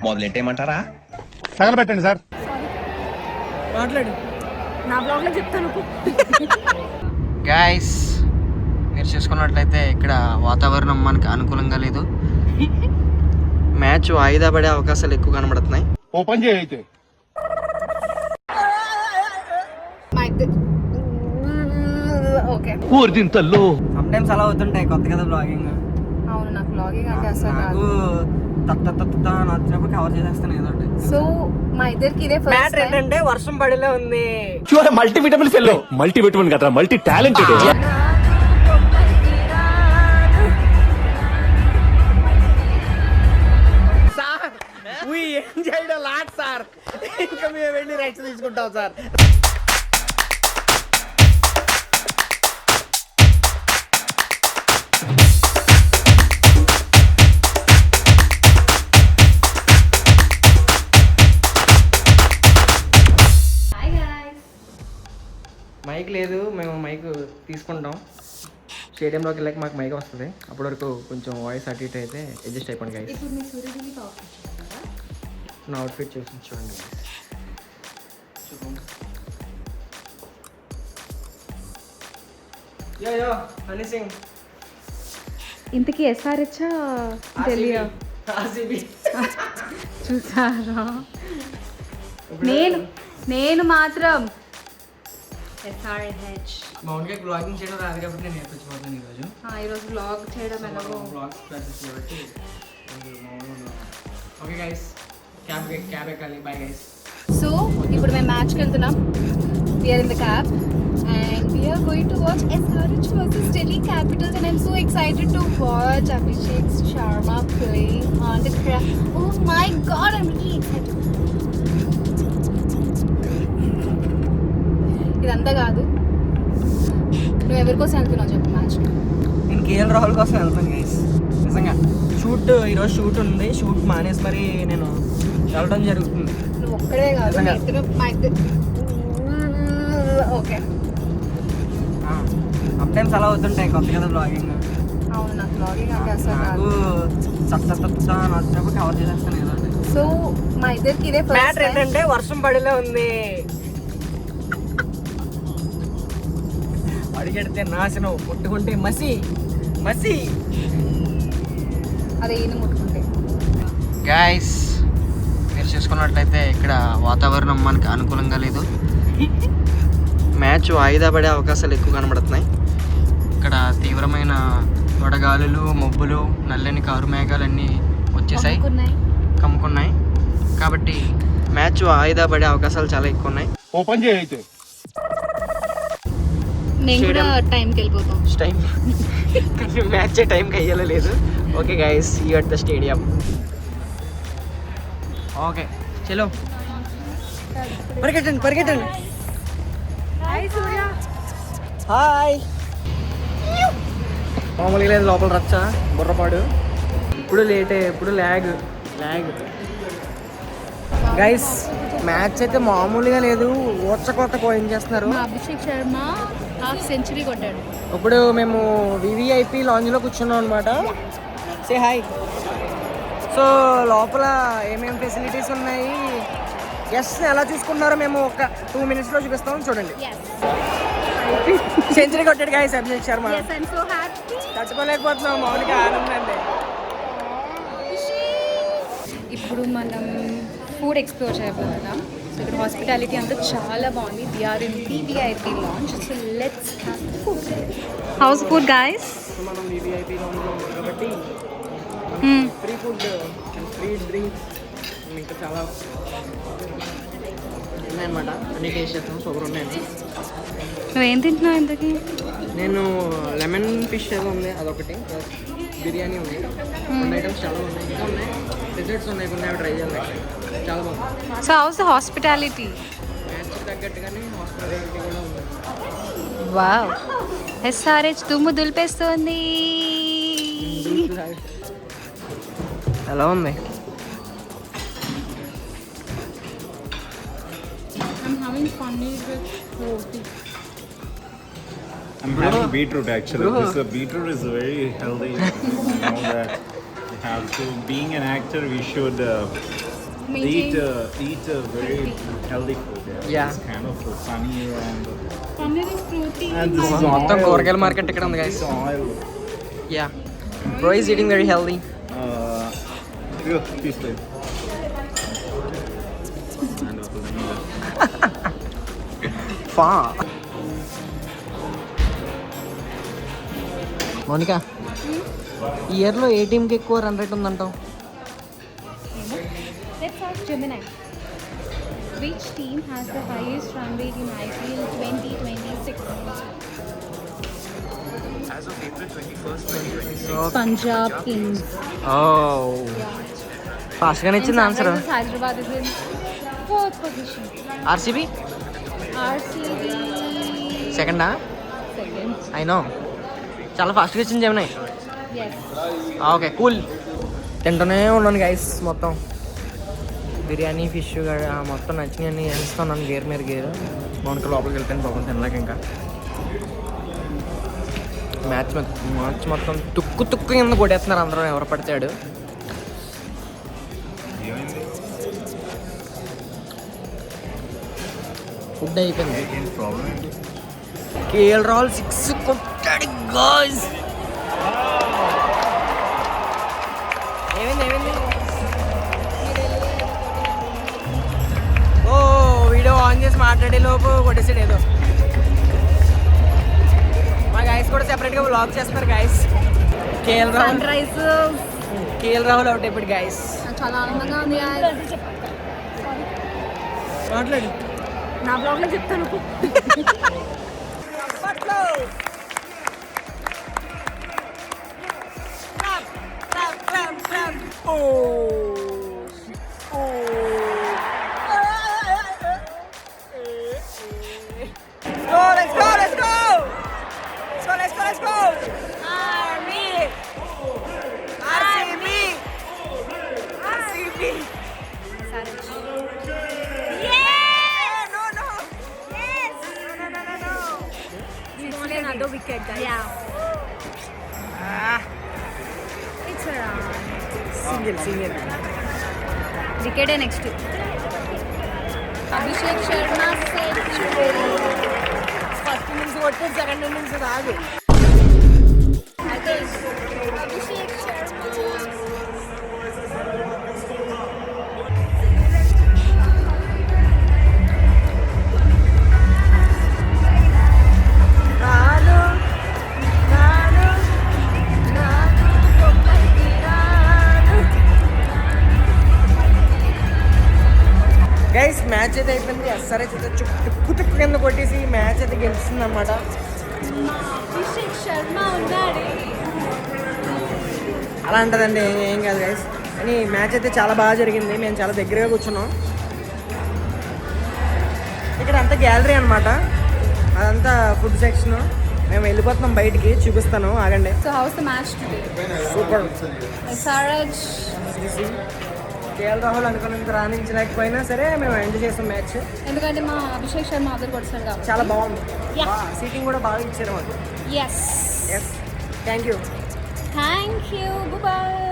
మొదలెట్టేయమంటారా? తగలబెట్టండి sir. మాట్లాడు, నా blog లో చెప్తాను. గైస్, మీరు చూసుకున్నట్లయితే ఇక్కడ వాతావరణం మనకి అనుకూలంగా లేదు. మ్యాచ్ వాయిదా పడే అవకాశాలు ఎక్కువ కనబడుతున్నాయి. ఓపెన్ చేయి అయితే. సమ్టైమ్స్ అలా అవుతుంటాయి కొత్త కదా బ్లాగింగ్. అవును, నాకు బ్లాగింగ్ అంటే అసలు నాకు నచ్చినప్పుడు కవర్ చేసేస్తాను ఏదో ఒకటి. సో మా ఇద్దరికి ఇదే ఫస్ట్ టైం. ఏంటంటే వర్షం పడేలా ఉంది. Multivitamin fellow. మల్టీవిటమిన్ కదా, మల్టీ టాలెంటెడ్. సార్ ఇంకా మేము వెళ్ళి రెక్స్ తీసుకుంటాం సార్. మైక్ లేదు, మేము మైక్ తీసుకుంటాం. స్టేడియంలోకి వెళ్ళాక మాకు మైక్ వస్తుంది. అప్పటి వరకు కొంచెం వాయిస్ అటు ఇటు అయితే అడ్జస్ట్ అయిపోండి గైస్. నా అవుట్ఫిట్ చూసి చూడండి హనీ సింగ్. ఇంతకీ ఎస్ఆర్హెచ్ తెలియదు చూసారా? నేను మాత్రం ఎస్ఆర్హెచ్. మౌన్గా బ్లాగింగ్ చేయడం రాదు కాబట్టి నేను నేర్పించబోతున్నాను ఈరోజు బ్లాగ్ చేయడం ఎలాగో. బ్లాగ్స్ ప్రాక్టీస్ కాబట్టి ఓకే గైస్, క్యాబ్ ఎక్కాలి. Bye guys. సో ఇప్పుడు మేము మ్యాచ్కి వెళ్తున్నాం. We're in the cab and we are going to watch SRH versus Delhi Capitals, and I'm so excited to watch Abhishek Sharma play on the ground. Oh my god, I'm really excited. ఇదంతా కాదు, నువ్వు ఎవరి కోసం వెళ్తున్నావు చెప్పు match? నేను KL Rahul కోసం వెళ్తాను గైస్. నిజంగా ఈరోజు షూట్ ఉంది. షూట్ మానేసి మరి నేను వెళ్ళడం జరుగుతుంది. నువ్వు ఒక్కడే కాదు, మా ఇద్దరు. ఓకే, సమ్టైమ్స్ అలా అవుతుంటాయి కొత్త కదా బ్లాగింగ్. అవును, నాకు బ్లాగింగ్ అంటే అసలు నాకు నచ్చినప్పుడు కవర్ చేసేస్తాను ఏదో ఒకటి. సో మా ఇద్దరికి ఇదే ఫస్ట్ టైం. ఏంటంటే వర్షం పడేలా ఉంది. అడిగెడితే నాశనం, ముట్టుకుంటే మసి. అదే ఈయన ముట్టుకుంటే. గైస్, మీరు చూసుకున్నట్లయితే ఇక్కడ వాతావరణం మనకి అనుకూలంగా లేదు. మ్యాచ్ వాయిదా పడే అవకాశాలు ఎక్కువ కనబడుతున్నాయి. ఇక్కడ తీవ్రమైన వడగాలులు, మబ్బులు, నల్లని కారు మేఘాలన్నీ వచ్చేసాయి, కమ్ముకున్నాయి. కాబట్టి మ్యాచ్ వాయిదా పడే అవకాశాలు చాలా ఎక్కువ ఉన్నాయి. ఓపెన్ చేయి అయితే. నేను కూడా టైంకి వెళ్ళిపోతాం. టైం మ్యాచ్ టైంకి అయ్యలేదు. Okay guys, see you at the stadium. Okay చలో, పరిగెట్టండి. హాయ్. మామూలుగా లేదు, లోపల రచ్చ బుర్రపాడు. ఇప్పుడు లేటే, ఎప్పుడు ల్యాగ్. గైస్, మ్యాచ్ అయితే మామూలుగా లేదు. కొత్త ఏం చేస్తున్నారు. అభిషేక్ శర్మ హాఫ్ సెంచరీ కొట్టాడు. ఇప్పుడు మేము వివిఐపి లాంజ్లో కూర్చున్నాం అనమాట. Say hi. సో లోపల ఏమేమి ఫెసిలిటీస్ ఉన్నాయి, గెస్ట్ని ఎలా చూసుకుంటున్నారో మేము ఒక 2 minutesలో చూపిస్తాం. చూడండి. సెంచరీ కొట్టాడు గైస్ అభిషేక్ శర్మ. తట్టుకోలేకపోతున్నాం మామూలుగా ఆనందండి. ఇప్పుడు మనం ఫుడ్ ఎక్స్ప్లోర్ చేయబోతున్నాం. సో ఇక్కడ హాస్పిటాలిటీ అంతా చాలా బాగుంది. We're in VVIP lounge. So let's have food. How's food guys. మనం వివిఐపి లాంజ్లో ఉన్నాం కాబట్టి ఫ్రీ ఫుడ్, ఫ్రీ డ్రింక్స్ ఇంకా చాలా ఉన్నాయన్నమాట. అన్ని టేస్ట్ చేస్తాం. సూపర్ ఉన్నాయండి. నువ్వేం తింటున్నావు ఇంతకీ? నేను లెమన్ ఫిష్ ఏదో ఉంది, అదొకటి. బిర్యానీ ఉంది. 2 ఐటమ్స్ చాలా ఉన్నాయి. ఇంకా ఉన్నాయి, డెజర్ట్స్ ఉన్నాయి, కొన్ని అవి ట్రై చేయాలి. చాలా బాగుంది. So house hospitality? మ్యాచ్ తగ్గట్టుగానే హాస్పిటాలిటీ కూడా ఉంది. వావ్, ఎస్ఆర్హెచ్ దుమ్ము దులిపేస్తుంది. ఎలా ఉంది? I'm having beetroot actually. Beetroot is very healthy. You know that you have to. Being an actor, we should Eat maintain. very healthy food. Yeah. It's kind of funny and Paneer is protein. this is మొత్తం oil. కూరగాయల market ఇక్కడ ఉంది guys. It's oil. Yeah bro is eating very healthy. Here, please play. ఫా మౌనిక ఈ ఇయర్లో ఏ టీంకి ఎక్కువ రన్ రేట్ ఉందంటావు? Let's ask Gemini. Which team has the highest run rate in IPL 2026? As of April 21st, 2026. Punjab Kings. ఫాస్ట్గానే ఇచ్చింది answer. Sunrisers Hyderabad is in 4th position. RCB RCB సెకండా? second. I know చాలా ఫాస్ట్గా ఇచ్చింది Jamuna. Yes. Okay cool. తింటూనే ఉన్నాను guys. మొత్తం biryani fish మొత్తం నచ్చినాయని వేస్తున్నాను gear మీద గేర్. మౌనిక లోపలికి వెళ్తాను పాపం తినలేక. ఇంకా మ్యాచ్ మొత్తం తుక్కు తుక్కు కింద కొట్టేస్తున్నారు అందరూ ఎవరు పడితాడు. ఫుడ్ అయిపోయింది. కేఎల్ రాహుల్ 6 కొట్టాడు గాయ్స్. ఏమైంది? ఓ వీడియో ఆన్ చేసి మాట్లాడే లోపు కొట్టేసాడు ఏదో. మా గైస్ కూడా సెపరేట్గా వ్లాగ్ చేస్తున్నారు గైస్. కేఎల్ రాహుల్ అవుట్ అయిపోయాడు గైస్. చాలా ఆనందంగా ఉంది. మాట్లాడు. నా బ్లాగ్లో చెప్తాను. Another wicket, guys. Yeah. It's around. Single. Wicket next. Abhishek Sharma century. First innings కొట్టాడు, సెకండ్ ఇన్నింగ్స్ రాదు. Abhishek Sharma. గైస్ మ్యాచ్ అయితే అయిపోయింది. ఎస్ఆర్హెచ్ అయితే చుక్కు చుక్కు కింద కొట్టేసి మ్యాచ్ అయితే గెలుస్తుంది అనమాట. అభిషేక్ శర్మ ఉన్నాడు. అలా అంటదండి, ఏం కాదు గైస్. కానీ మ్యాచ్ అయితే చాలా బాగా జరిగింది. మేము చాలా దగ్గరగా కూర్చున్నాం. ఇక్కడ అంతా గ్యాలరీ అనమాట, అదంతా ఫుడ్ సెక్షన్. మేము వెళ్ళిపోతున్నాం బయటికి, చూపిస్తాను ఆగండి. So house the match today? Super. SRH KL Rahul అనుకున్నంత రాణించలేకపోయినా సరే మేము ఎంజాయ్ చేస్తాం మ్యాచ్. ఎందుకంటే మా అభిషేక్ శర్మ అదర్ కొట్టాడు కాబట్టి. చాలా బాగుంది. సీటింగ్ కూడా బాగా ఇచ్చారు మాకు. Yes thank you. బాయ్.